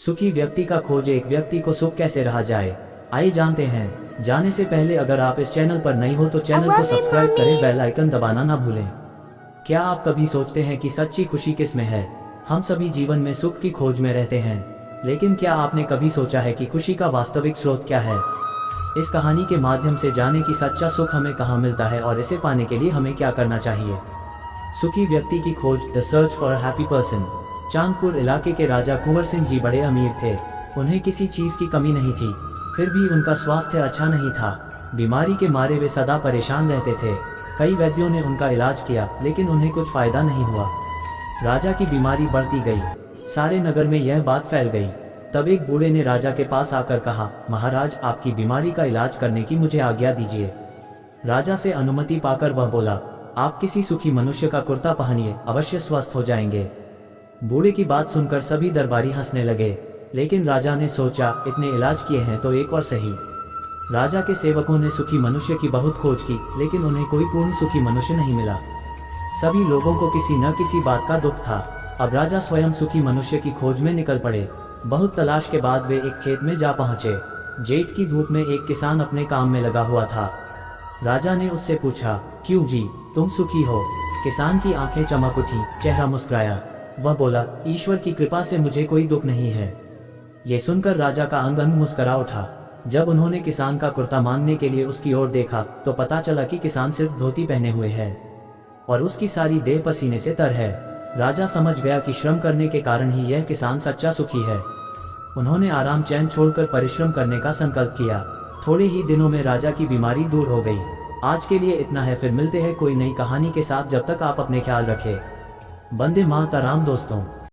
सुखी व्यक्ति का खोज। एक व्यक्ति को सुख कैसे रहा जाए, आइए जानते हैं। जाने से पहले अगर आप इस चैनल पर नए हो तो चैनल को सब्सक्राइब करें, बेल आइकन दबाना ना भूलें। क्या आप कभी सोचते हैं कि सच्ची खुशी किस में है? हम सभी जीवन में सुख की खोज में रहते हैं, लेकिन क्या आपने कभी सोचा है कि खुशी का वास्तविक स्रोत क्या है? इस कहानी के माध्यम से जाने कि सच्चा सुख हमें कहाँ मिलता है और इसे पाने के लिए हमें क्या करना चाहिए। सुखी व्यक्ति की खोज, the search for a happy person. Chandpur इलाके के राजा कुंवर सिंह जी बड़े अमीर थे। उन्हें किसी चीज़ की कमी नहीं थी, फिर भी उनका स्वास्थ्य अच्छा नहीं था। बीमारी के मारे वे सदा परेशान रहते थे। कई वैद्यों ने उनका इलाज किया, लेकिन उन्हें कुछ फायदा नहीं हुआ। राजा की बीमारी बढ़ती गई, सारे नगर में यह बात फैल गई। तब एक बूढ़े ने राजा के पास आकर कहा, महाराज, आपकी बीमारी का इलाज करने की मुझे आज्ञा दीजिए। राजा से अनुमति पाकर वह बोला, आप किसी सुखी मनुष्य का कुर्ता पहनिए, अवश्य स्वस्थ हो जाएंगे। बूढ़े की बात सुनकर सभी दरबारी हंसने लगे, लेकिन राजा ने सोचा, इतने इलाज किए हैं तो एक और सही। राजा के सेवकों ने सुखी मनुष्य की बहुत खोज की, लेकिन उन्हें कोई पूर्ण सुखी मनुष्य नहीं मिला। सभी लोगों को किसी न किसी बात का दुख था। अब राजा स्वयं सुखी मनुष्य की खोज में निकल पड़े। बहुत तलाश के बाद वे एक खेत में जा पहुंचे। जेठ की धूप में एक किसान अपने काम में लगा हुआ था। राजा ने उससे पूछा, क्यों जी, तुम सुखी हो? किसान की आंखें चमक उठी, चेहरा मुस्कुराया। वह बोला, ईश्वर की कृपा से मुझे कोई दुख नहीं है। ये सुनकर राजा का अंग अंग मुस्कुरा उठा। जब उन्होंने किसान का कुर्ता मांगने के लिए उसकी ओर देखा तो पता चला कि किसान सिर्फ धोती पहने हुए है और उसकी सारी देह पसीने से तर है। राजा समझ गया कि श्रम करने के कारण ही यह किसान सच्चा सुखी है। उन्होंने आराम चैन छोड़कर परिश्रम करने का संकल्प किया। थोड़े ही दिनों में राजा की बीमारी दूर हो गई। आज के लिए इतना है, फिर मिलते हैं कोई नई कहानी के साथ। जब तक आप अपने ख्याल रखें। वंदे मातरम दोस्तों।